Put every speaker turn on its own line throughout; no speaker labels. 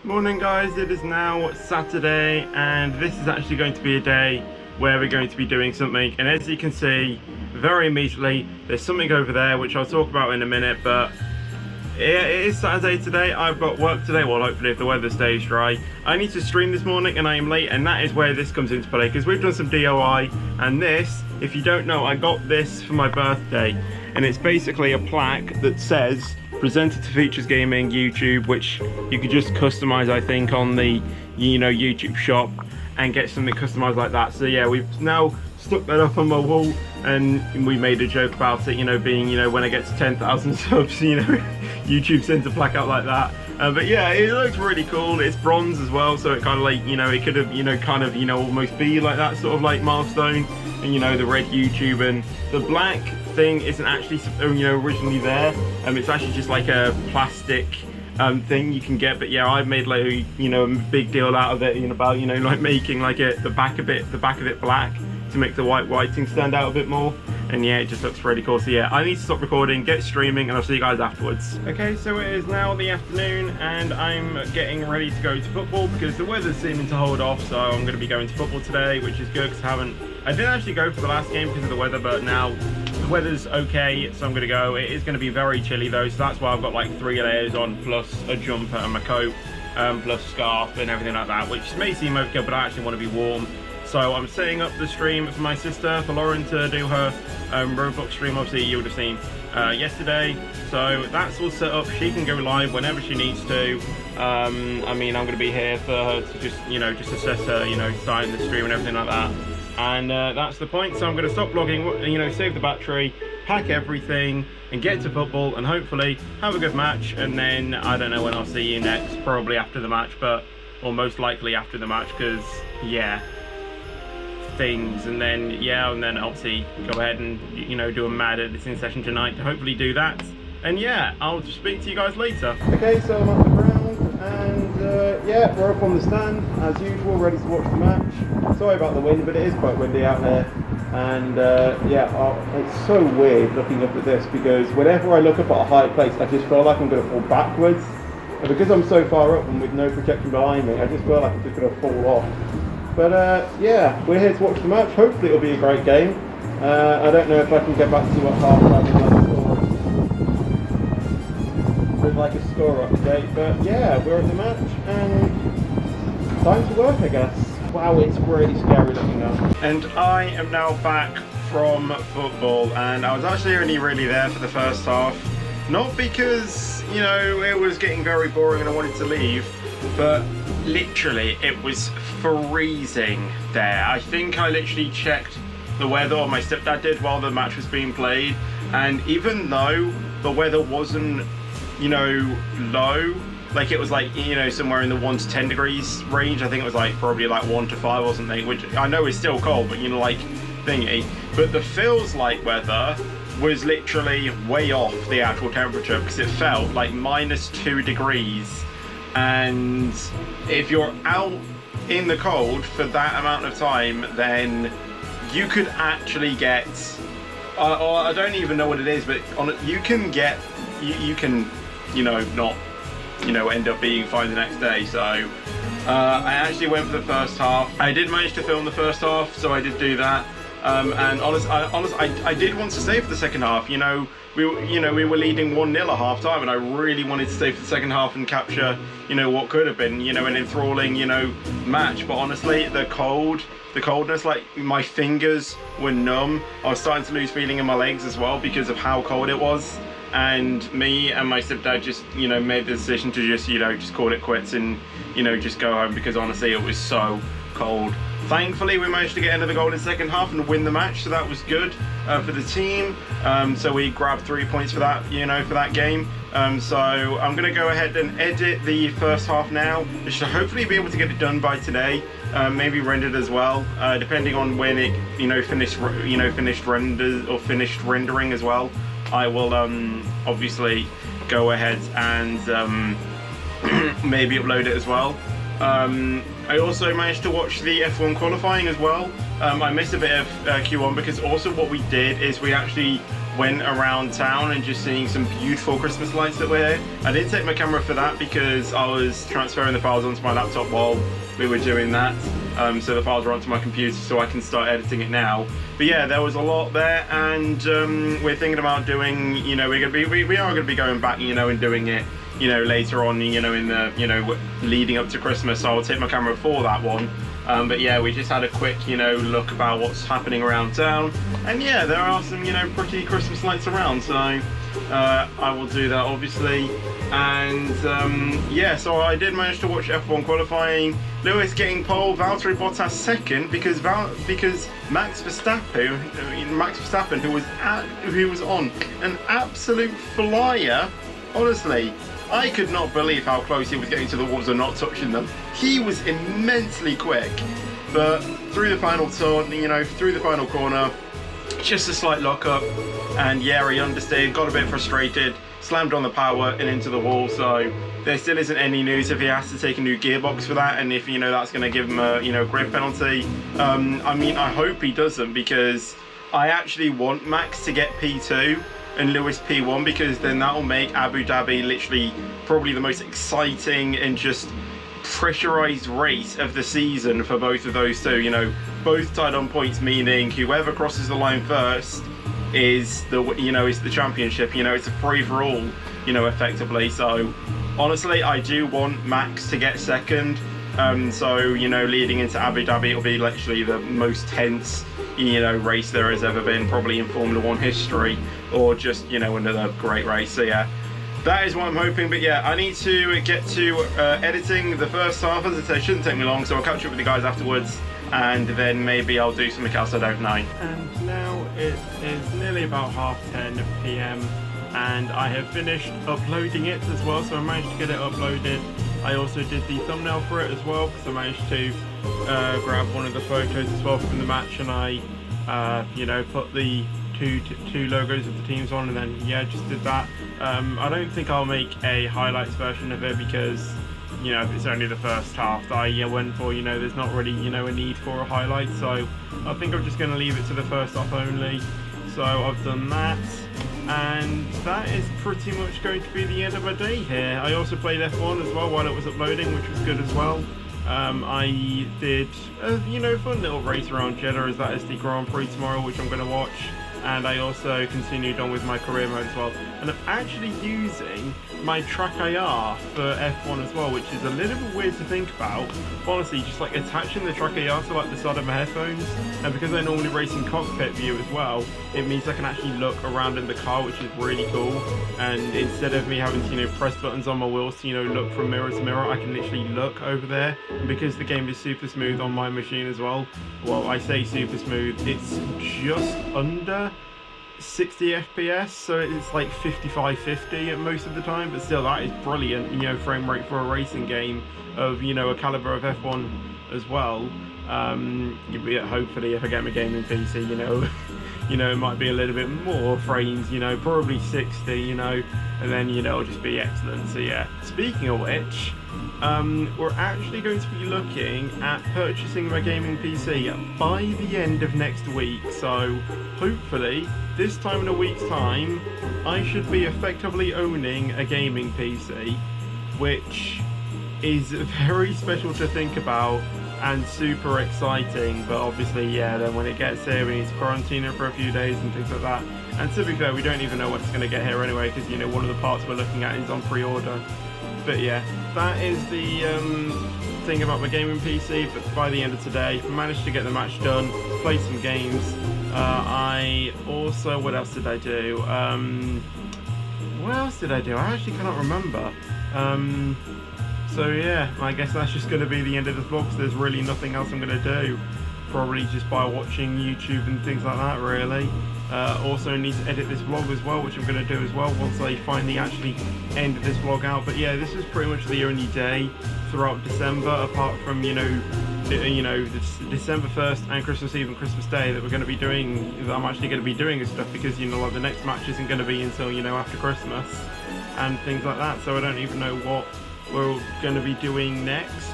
Morning guys, it is now Saturday and this is actually going to be a day where we're going to be doing something, and as you can see very immediately there's something over there which I'll talk about in a minute. But it is Saturday today. I've got work today, well hopefully if the weather stays dry. I need to stream this morning and I am late, and that is where this comes into play because we've done some DIY. And this, if you don't know, I got this for my birthday, and it's basically a plaque that says presented to Features Gaming YouTube, which you could just customize I think on the YouTube shop and get something customized like that. So yeah, we've now stuck that up on my wall, and we made a joke about it, being when I get to 10,000 subs, YouTube sends a plaque out like that. But yeah, it looks really cool. It's bronze as well, so it kind of like it could have almost be like that sort of like milestone, and the red YouTube, and the black thing isn't actually originally there. It's actually just like a plastic thing you can get. But yeah, I've made like a big deal out of it, about like making like the back of it black to make the whiting stand out a bit more. And yeah, it just looks really cool. So yeah, I need to stop recording, get streaming, and I'll see you guys afterwards. Okay, so it is now the afternoon and I'm getting ready to go to football because the weather's seeming to hold off. So I'm going to be going to football today, which is good because I didn't actually go for the last game because of the weather, but now the weather's okay, so I'm going to go. It is going to be very chilly though, so that's why I've got like 3 layers on plus a jumper and my coat, plus scarf and everything like that, which may seem okay, but I actually want to be warm. So I'm setting up the stream for my sister, for Lauren to do her Roblox stream. Obviously you would have seen yesterday. So that's all set up. She can go live whenever she needs to. I'm going to be here for her to just assess her, starting the stream and everything like that. And that's the point. So I'm going to stop vlogging, save the battery, pack everything, and get to football, and hopefully have a good match. And then I don't know when I'll see you next. Probably after the match, or most likely after the match, because yeah. Things, and then obviously go ahead and do a mad editing session tonight to hopefully do that. And yeah, I'll just speak to you guys later. Okay, so I'm at the ground, and yeah, we're up on the stand as usual, ready to watch the match. Sorry about the wind, but it is quite windy out there. And yeah, it's so weird looking up at this because whenever I look up at a high place, I just feel like I'm going to fall backwards. And because I'm so far up and with no protection behind me, I just feel like I'm just going to fall off. But yeah, we're here to watch the match. Hopefully it'll be a great game. I don't know if I can get back to you at half-time with like a score update. But yeah, we're at the match and time to work, I guess. Wow, it's really scary looking up. And I am now back from football, and I was actually only really there for the first half. Not because, it was getting very boring and I wanted to leave, but literally it was freezing there. I think I literally checked the weather, or my stepdad did, while the match was being played, and even though the weather wasn't low, like it was like somewhere in the 1 to 10 degrees range. I think it was like probably like 1 to 5 or something, which I know is still cold, but like thingy. But the feels like weather was literally way off the actual temperature because it felt like -2 degrees. And if you're out in the cold for that amount of time, then you could actually get or I don't even know what it is, but you can get you can not end up being fine the next day. So I actually went for the first half. I did manage to film the first half, so I did do that. And honestly, I did want to stay for the second half. We were leading 1-0 at half time, and I really wanted to stay for the second half and capture, what could have been, an enthralling, match. But honestly, the coldness, like my fingers were numb. I was starting to lose feeling in my legs as well because of how cold it was. And me and my stepdad just, made the decision to just call it quits and, just go home because honestly, it was so cold. Thankfully, we managed to get another goal in the second half and win the match, so that was good for the team. So we grabbed 3 points for that, for that game. So I'm going to go ahead and edit the first half now. I should hopefully be able to get it done by today, maybe rendered as well, depending on when it, finished rendering as well. I will obviously go ahead and maybe upload it as well. I also managed to watch the F1 qualifying as well. I missed a bit of Q1 because also what we did is we actually went around town and just seeing some beautiful Christmas lights that were here. I didn't take my camera for that because I was transferring the files onto my laptop while we were doing that. So the files are onto my computer so I can start editing it now. But yeah, there was a lot there, and we're thinking about doing, you know, we are gonna be going back, you know, and doing it, you know, later on, you know, in the, you know, leading up to Christmas. So I'll take my camera for that one. But yeah, we just had a quick, you know, look about what's happening around town, and yeah, there are some, you know, pretty Christmas lights around. So I will do that obviously, and yeah, so I did manage to watch F1 qualifying. Lewis getting pole, Valtteri Bottas second because Max Verstappen, who was on an absolute flyer. Honestly, I could not believe how close he was getting to the walls and not touching them. He was immensely quick, but through the final turn, you know, through the final corner, just a slight lock up, and yeah, he understeered, got a bit frustrated, slammed on the power and into the wall. So there still isn't any news if he has to take a new gearbox for that, and if, you know, that's going to give him a, you know, grid penalty. I mean, I hope he doesn't, because I actually want Max to get P2 and Lewis P1, because then that will make Abu Dhabi literally probably the most exciting and just pressurized race of the season for both of those two. You know, both tied on points, meaning whoever crosses the line first is the, you know, is the championship. You know, it's a free for all, you know, effectively. So honestly, I do want Max to get second. So, you know, leading into Abu Dhabi, it'll be literally the most tense, you know, race there has ever been, probably in Formula One history, or just, you know, another great race. So yeah, that is what I'm hoping. But yeah, I need to get to editing the first half. As I say, it shouldn't take me long, so I'll catch up with the guys afterwards, and then maybe I'll do something else, I don't know. And now it is nearly about 10:30 p.m. and I have finished uploading it as well, so I managed to get it uploaded. I also did the thumbnail for it as well, because I managed to grab one of the photos as well from the match, and I you know, put the two logos of the teams on, and then yeah, just did that. I don't think I'll make a highlights version of it, because, you know, it's only the first half that I went for. You know, there's not really, you know, a need for a highlight, so I think I'm just going to leave it to the first half only. So I've done that, and that is pretty much going to be the end of my day here. I also played F1 as well while it was uploading, which was good as well. I did a, you know, fun little race around Jeddah, as that is the Grand Prix tomorrow, which I'm going to watch. And I also continued on with my career mode as well. And I'm actually using my track IR for F1 as well, which is a little bit weird to think about. Honestly, just like attaching the track IR to like the side of my headphones, and because I normally race in cockpit view as well, it means I can actually look around in the car, which is really cool. And instead of me having to, you know, press buttons on my wheels to, you know, look from mirror to mirror, I can literally look over there. And because the game is super smooth on my machine as well, well, I say super smooth, it's just under 60 FPS, so it's like 55-50 at most of the time, but still, that is brilliant, you know, frame rate for a racing game of, you know, a caliber of F1 as well. Hopefully if I get my gaming PC, you know, you know, it might be a little bit more frames, you know, probably 60, you know, and then, you know, it'll just be excellent. So yeah, speaking of which, we're actually going to be looking at purchasing my gaming PC by the end of next week. So hopefully this time in a week's time, I should be effectively owning a gaming PC, which is very special to think about and super exciting. But obviously, yeah, then when it gets here, we need to quarantine it for a few days and things like that. And to be fair, we don't even know when it's going to get here anyway, because, you know, one of the parts we're looking at is on pre-order. But yeah, that is the thing about my gaming PC. But by the end of today, I managed to get the match done, play some games. I also, what else did I do? What else did I do? I actually cannot remember. So yeah, I guess that's just going to be the end of the vlog, because there's really nothing else I'm going to do. Probably just by watching YouTube and things like that, really. Also need to edit this vlog as well, which I'm going to do as well once I finally actually end this vlog out. But yeah, this is pretty much the only day throughout December, apart from, you know, December 1st and Christmas Eve and Christmas Day, that we're going to be doing, that I'm actually going to be doing this stuff, because, you know, like the next match isn't going to be until, you know, after Christmas and things like that. So I don't even know what we're going to be doing next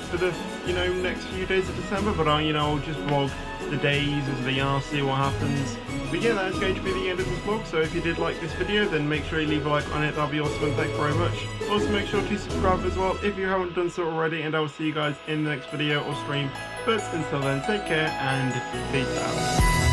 for the, you know, next few days of December. But I'll, you know, I'll just vlog the days as they are, see what happens. But yeah, that is going to be the end of this vlog, so if you did like this video, then make sure you leave a like on it, that'll be awesome, and thank you very much. Also make sure to subscribe as well if you haven't done so already, and I will see you guys in the next video or stream. But until then, take care and peace out.